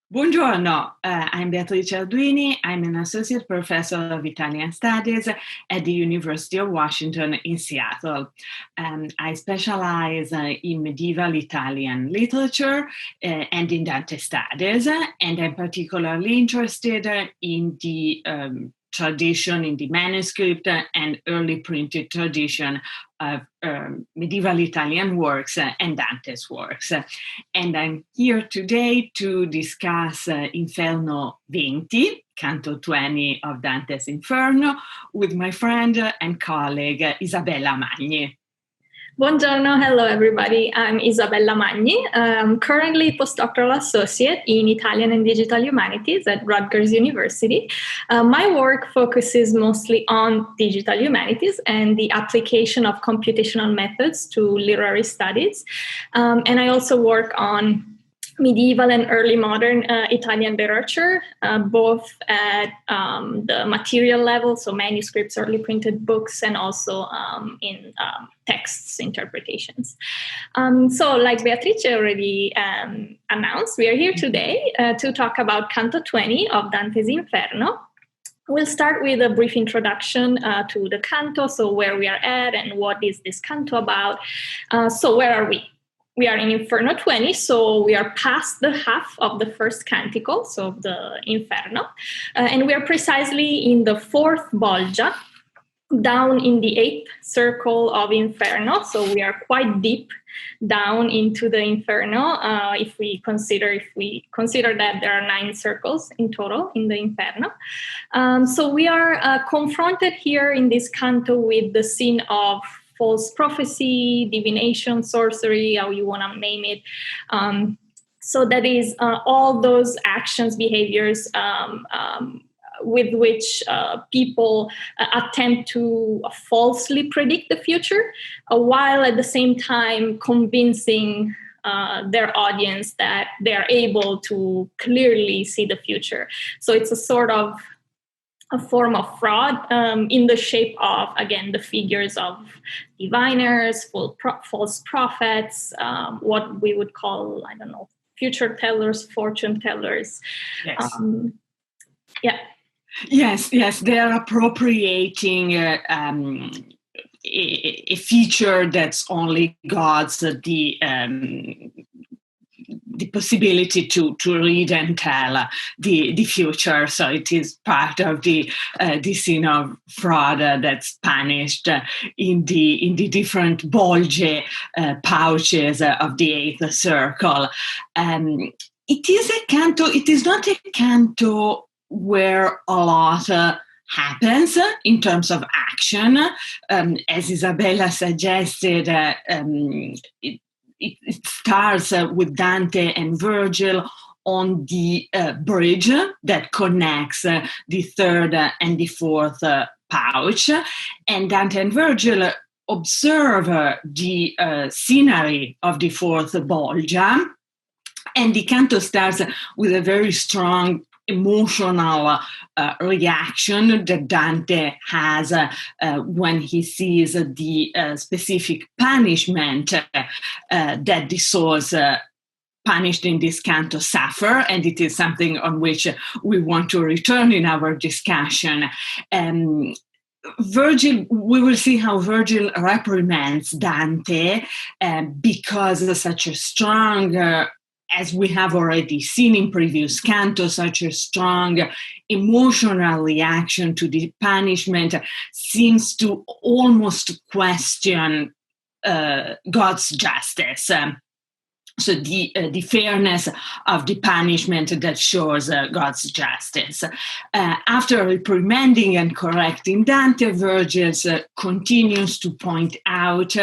Buongiorno, I'm Beatrice Arduini. I'm an associate professor of Italian studies at the University of Washington in Seattle. I specialize in medieval Italian literature and in Dante studies, and I'm particularly interested in the tradition, in the manuscript and early printed tradition of medieval Italian works and Dante's works. And I'm here today to discuss Inferno 20, Canto 20 of Dante's Inferno, with my friend and colleague Isabella Magni. Buongiorno, hello everybody. I'm Isabella Magni. I'm currently postdoctoral associate in Italian and Digital Humanities at Rutgers University. My work focuses mostly on digital humanities and the application of computational methods to literary studies. And I also work on medieval and early modern Italian literature, both at the material level, so manuscripts, early printed books, and also in texts interpretations. So like Beatrice already announced, we are here today to talk about Canto 20 of Dante's Inferno. We'll start with a brief introduction to the canto, so where we are at and what is this canto about. So where are we? We are in Inferno 20, so we are past the half of the first canticle, so the Inferno. And we are precisely in the fourth bolgia, down in the eighth circle of Inferno. So we are quite deep down into the Inferno, if we consider that there are 9 circles in total in the Inferno. So we are confronted here in this canto with the scene of false prophecy, divination, sorcery, how you want to name it. So that is all those actions, behaviors with which people attempt to falsely predict the future, while at the same time convincing their audience that they're able to clearly see the future. So it's a form of fraud in the shape of, again, the figures of diviners, false prophets, what we would call, future tellers, fortune tellers. Yes. Yeah. Yes, they are appropriating a feature that's only God's the possibility to read and tell the future. So it is part of the scene of fraud that's punished in the different bolge pouches of the eighth circle. It is a canto. It is not a canto where a lot happens in terms of action. As Isabella suggested, it starts with Dante and Virgil on the bridge that connects the third and the fourth pouch. And Dante and Virgil observe the scenery of the fourth bolgia. And the canto starts with a very strong emotional reaction that Dante has when he sees the specific punishment that the souls punished in this canto suffer, and it is something on which we want to return in our discussion. Virgil, we will see how Virgil reprimands Dante because such a strong as we have already seen in previous cantos, such a strong emotional reaction to the punishment seems to almost question God's justice. So the fairness of the punishment that shows God's justice. After reprimanding and correcting Dante, Virgil continues to point out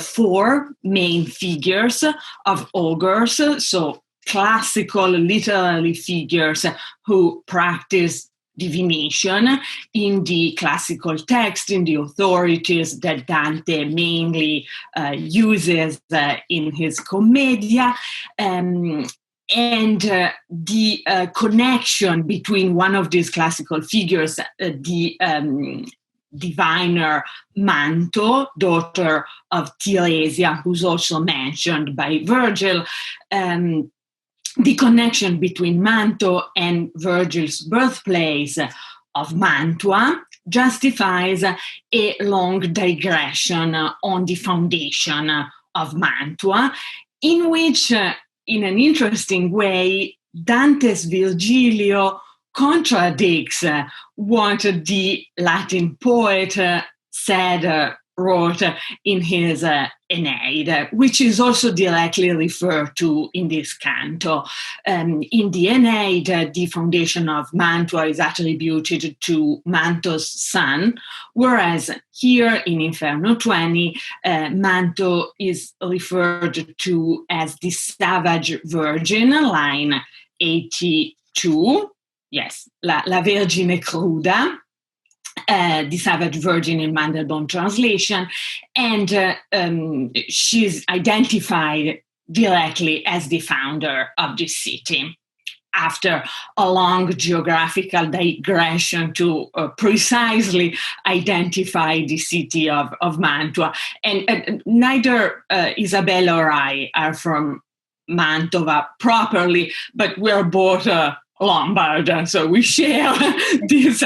4 main figures of augurs, so classical literary figures who practice divination in the classical text, in the authorities that Dante mainly uses in his Commedia, and the connection between one of these classical figures, the diviner Manto, daughter of Tiresia, who's also mentioned by Virgil, the connection between Manto and Virgil's birthplace of Mantua justifies a long digression on the foundation of Mantua, in which, in an interesting way, Dante's Virgilio contradicts what the Latin poet wrote in his Aeneid, which is also directly referred to in this canto. In the Aeneid, the foundation of Mantua is attributed to Manto's son, whereas here in Inferno 20, Manto is referred to as the savage virgin, line 82. Yes, la Vergine Cruda, the Savage Virgin in Mandelbaum translation, and she's identified directly as the founder of this city after a long geographical digression to precisely identify the city of Mantua. And neither Isabella or I are from Mantova properly, but we're both Lombard, so we share these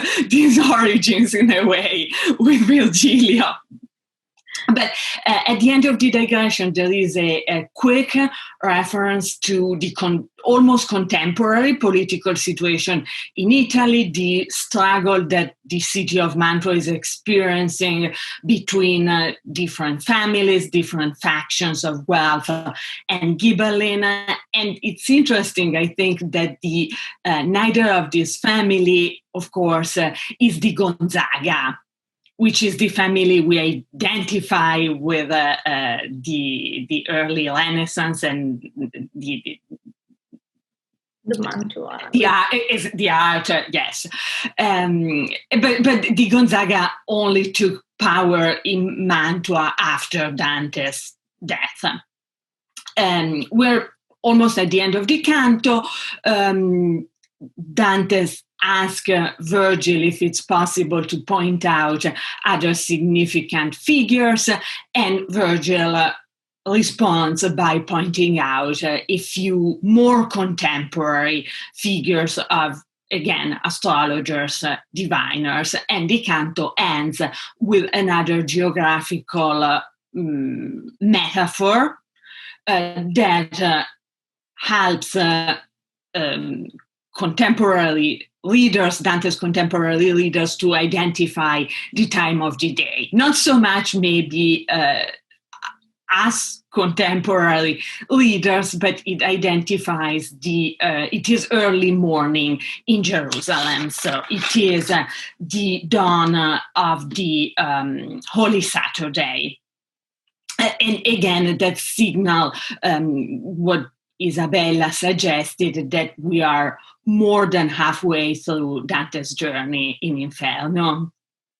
origins in a way with Virgilio. But at the end of the digression, there is a quick reference to the almost contemporary political situation in Italy, the struggle that the city of Mantua is experiencing between different families, different factions of wealth and Ghibelline. And it's interesting, I think, that the neither of this family, of course, is the Gonzaga, which is the family we identify with the early Renaissance and the Mantua. The art, yes. But the Gonzaga only took power in Mantua after Dante's death. We're almost at the end of the canto. Dante's ask Virgil if it's possible to point out other significant figures, and Virgil responds by pointing out a few more contemporary figures of, again, astrologers, diviners, and the canto ends with another geographical metaphor that helps contemporary readers, Dante's contemporary readers, to identify the time of the day. Not so much maybe us contemporary readers, but it identifies it is early morning in Jerusalem. So it is the dawn of the Holy Saturday. And again, that signal what Isabella suggested, that we are more than halfway through Dante's journey in Inferno.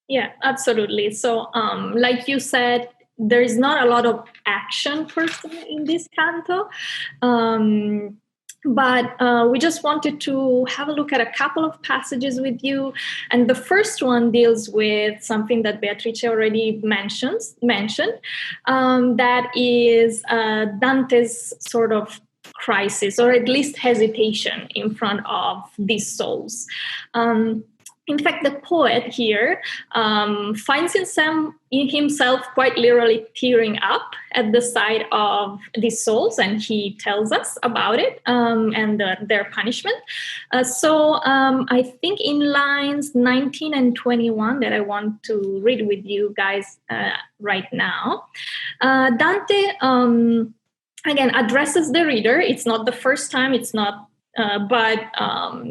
Yeah, absolutely. So, like you said, there is not a lot of action per se in this canto, but we just wanted to have a look at a couple of passages with you. And the first one deals with something that Beatrice already mentioned, that is Dante's sort of crisis, or at least hesitation in front of these souls. In fact, the poet here finds himself quite literally tearing up at the sight of these souls, and he tells us about it and their punishment. So I think in lines 19 and 21 that I want to read with you guys right now, Dante again addresses the reader. It's not the first time, but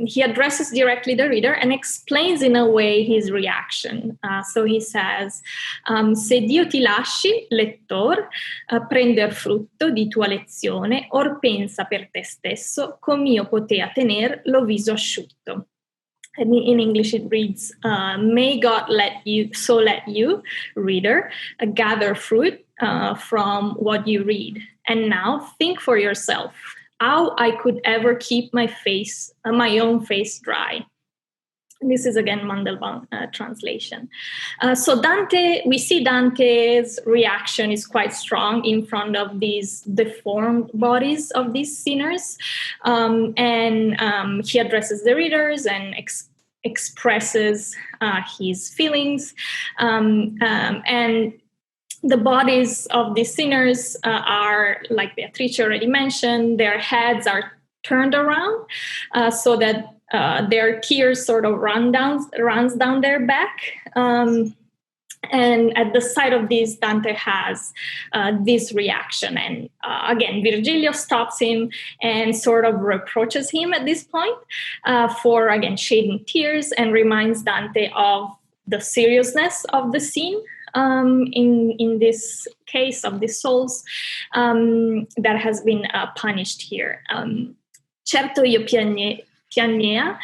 he addresses directly the reader and explains in a way his reaction. So he says, se Dio ti lasci, lettor, prender frutto di tua lezione, or pensa per te stesso, com'io potea tener lo viso asciutto. And in English it reads, may God let you, reader, gather fruit from what you read. And now think for yourself how I could ever keep my own face dry. This is again Mandelbaum translation. So Dante, we see Dante's reaction is quite strong in front of these deformed bodies of these sinners. And he addresses the readers and expresses his feelings. And the bodies of these sinners are, like Beatrice already mentioned, their heads are turned around so that their tears sort of runs down their back. And at the side of this, Dante has this reaction. And again, Virgilio stops him and sort of reproaches him at this point for, again, shedding tears, and reminds Dante of the seriousness of the scene. In this case of the souls that has been punished here. Certo io piangea,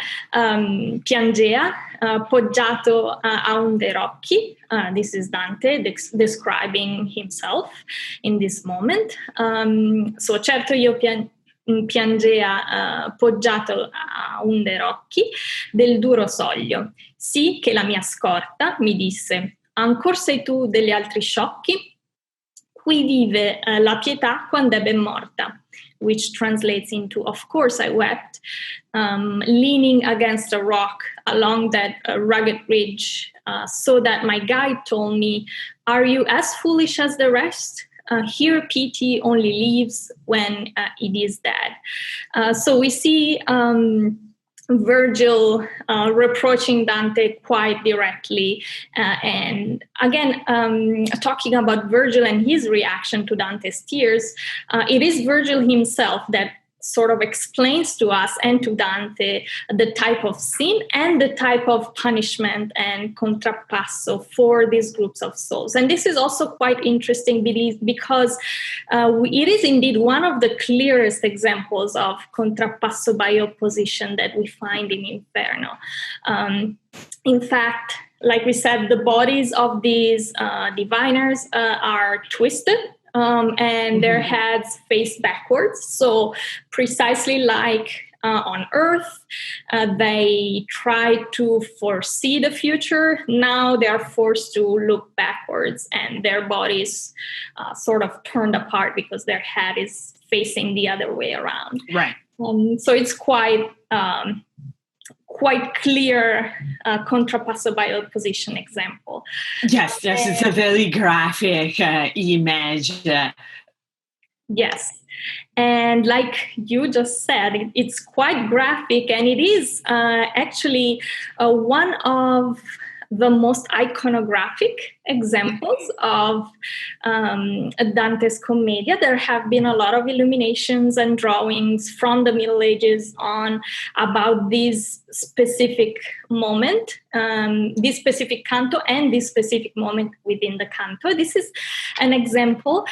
poggiato a un dei rocchi. This is Dante describing himself in this moment. So certo io piangea poggiato a un dei rocchi del duro soglio. Sì che la mia scorta mi disse: ancor sei tu degli altri sciocchi? Qui vive la pietà quando è ben morta. Which translates into, of course I wept, leaning against a rock along that rugged ridge, so that my guide told me, are you as foolish as the rest? Here pity only leaves when it is dead. So we see Virgil reproaching Dante quite directly. And again, talking about Virgil and his reaction to Dante's tears, it is Virgil himself that sort of explains to us and to Dante the type of sin and the type of punishment and contrappasso for these groups of souls. And this is also quite interesting because it is indeed one of the clearest examples of contrappasso by opposition that we find in Inferno. In fact, like we said, the bodies of these diviners are twisted. And their heads face backwards. So precisely like on Earth, they try to foresee the future. Now they are forced to look backwards, and their bodies sort of turned apart because their head is facing the other way around. Right. So it's quite clear contrappasso by opposition example. Yes, it's a very graphic image. Yes. And like you just said, it's quite graphic, and it is actually one of the most iconographic examples of Dante's Commedia. There have been a lot of illuminations and drawings from the Middle Ages on about this specific moment, this specific canto, and this specific moment within the canto. This is an example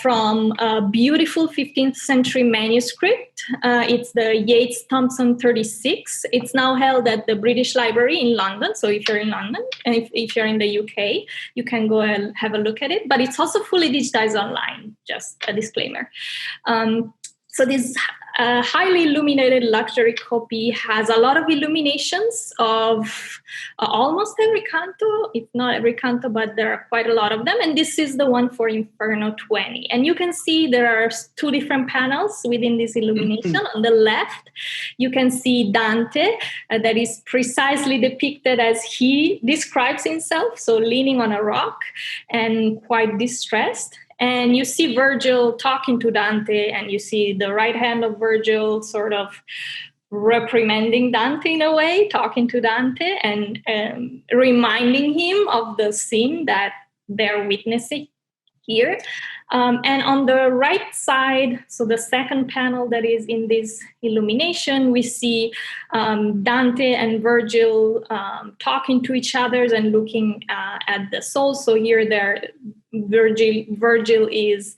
from a beautiful 15th century manuscript. It's the Yates-Thompson 36. It's now held at the British Library in London. So if you're in London, and if you're in the UK, you can go and have a look at it. But it's also fully digitized online, just a disclaimer. So this highly illuminated luxury copy has a lot of illuminations of almost every canto, if not every canto, but there are quite a lot of them. And this is the one for Inferno 20. And you can see there are two different panels within this illumination. Mm-hmm. On the left, you can see Dante that is precisely depicted as he describes himself, so leaning on a rock and quite distressed. And you see Virgil talking to Dante, and you see the right hand of Virgil sort of reprimanding Dante in a way, talking to Dante and reminding him of the sin that they're witnessing here. And on the right side, so the second panel that is in this illumination, we see Dante and Virgil talking to each other and looking at the souls. So here Virgil is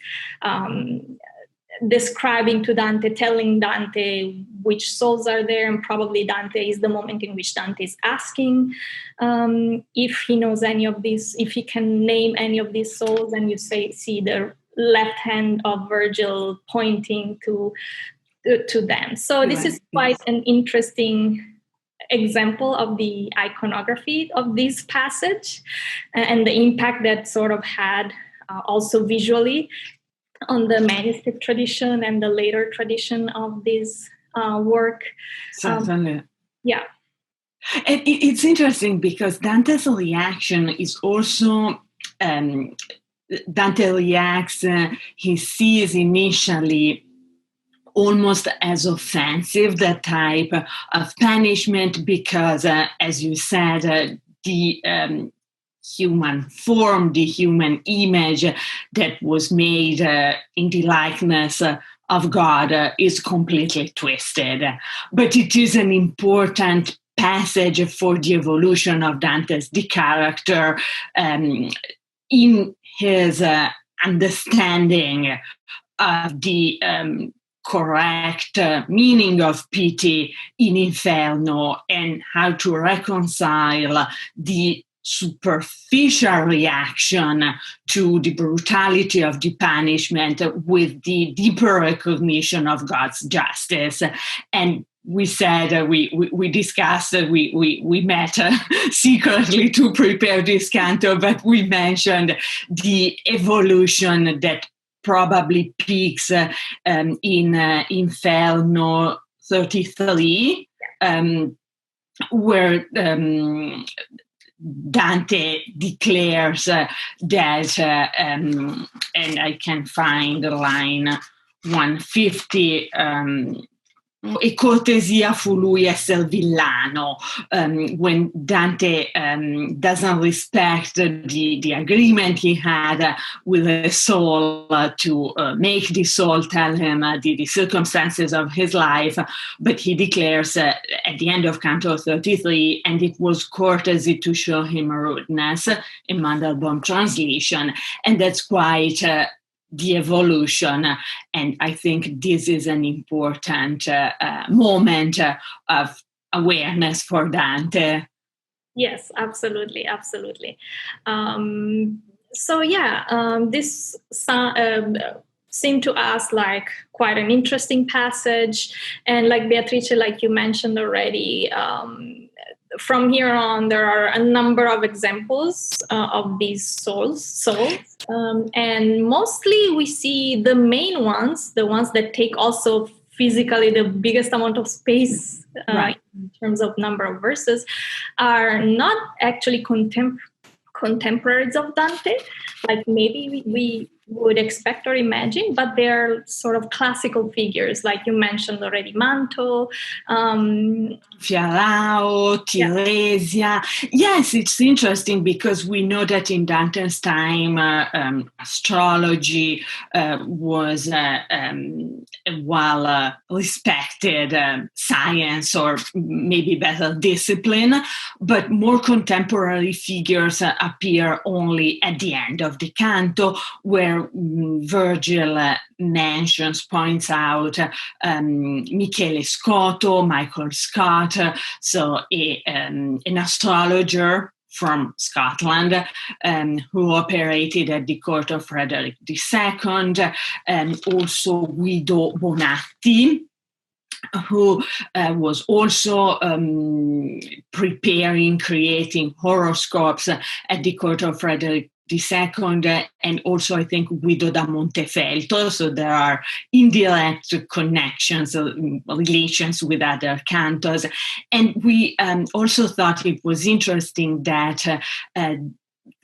describing to Dante, telling Dante which souls are there, and probably Dante is the moment in which Dante is asking if he knows any of these, if he can name any of these souls, and you see the left hand of Virgil pointing to them. So this is quite an interesting example of the iconography of this passage and the impact that sort of had also visually on the manuscript tradition and the later tradition of this work. Certainly. Yeah. And it's interesting because Dante's reaction is also, Dante reacts, he sees initially almost as offensive that type of punishment because, as you said, the human form, the human image that was made in the likeness of God is completely twisted. But it is an important passage for the evolution of Dante's the character in his understanding of the correct meaning of pity in Inferno and how to reconcile the superficial reaction to the brutality of the punishment with the deeper recognition of God's justice. And we said, we discussed, we met secretly to prepare this canto, but we mentioned the evolution that probably peaks in Inferno 33, where Dante declares that, and I can find the line 150, e cortesia fu lui essere villano, when Dante doesn't respect the agreement he had with the soul to make the soul tell him the circumstances of his life, but he declares at the end of Canto 33, and it was courtesy to show him rudeness, in Mandelbaum translation, and that's quite the evolution. And I think this is an important moment of awareness for Dante. Yes, absolutely. This seemed to us like quite an interesting passage. And like Beatrice, like you mentioned already, from here on, there are a number of examples of these souls. And mostly we see the main ones, the ones that take also physically the biggest amount of space in terms of number of verses, are not actually contemporaries of Dante, like maybe we would expect or imagine, but they're sort of classical figures, like you mentioned already, Manto, Fialao, Tiresia. Yes, it's interesting because we know that in Dante's time, astrology was well respected science, or maybe better discipline, but more contemporary figures appear only at the end of the canto, where Virgil points out Michele Scotto, Michael Scott, so an astrologer from Scotland who operated at the court of Frederick II, and also Guido Bonatti, who was also creating horoscopes at the court of Frederick II, and also I think Guido da Montefeltro. So there are indirect connections, relations with other cantos. And we also thought it was interesting that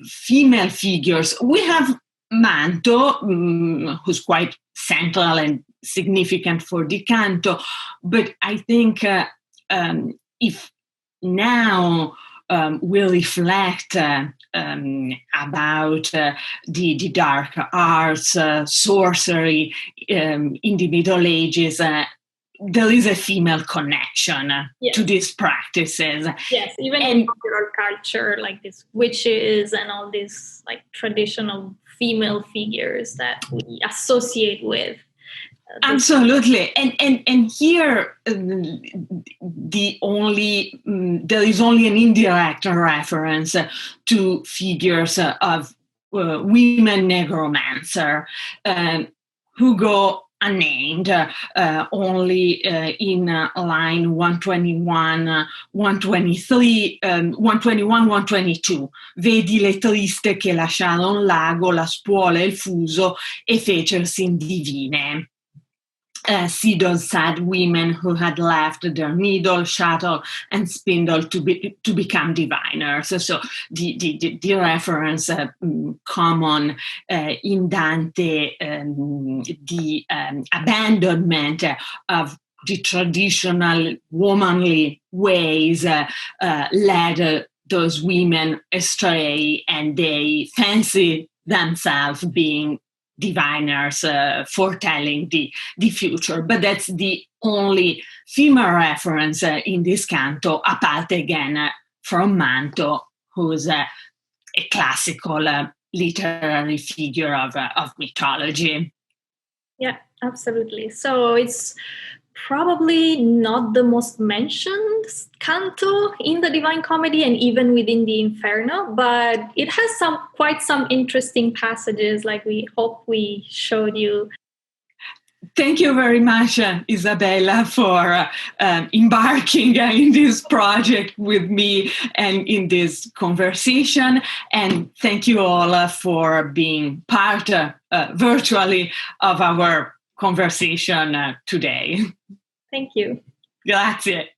female figures, we have Manto, who's quite central and significant for the canto, but I think if now we reflect about the dark arts, sorcery in the Middle Ages, there is a female connection to these practices. Yes, even in popular culture, like these witches and all these like traditional female figures that we associate with. Absolutely, and here there is only an indirect reference to figures of women necromancer who go unnamed, only in line 121, 123, 121, 122. Vedi le triste che lasciaron l'ago, la spuola e il fuso e fecersi divine. See those sad women who had left their needle, shuttle, and spindle to become diviners. So the reference common in Dante, the abandonment of the traditional womanly ways led those women astray, and they fancy themselves being diviners, foretelling the future. But that's the only female reference in this canto, apart again from Manto, who's a classical literary figure of mythology. Yeah, absolutely. So it's probably not the most mentioned canto in the Divine Comedy and even within the Inferno, but it has quite some interesting passages like we hope we showed you. Thank you very much, Isabella, for embarking in this project with me and in this conversation. And thank you all for being part virtually of our conversation today. Thank you. Grazie.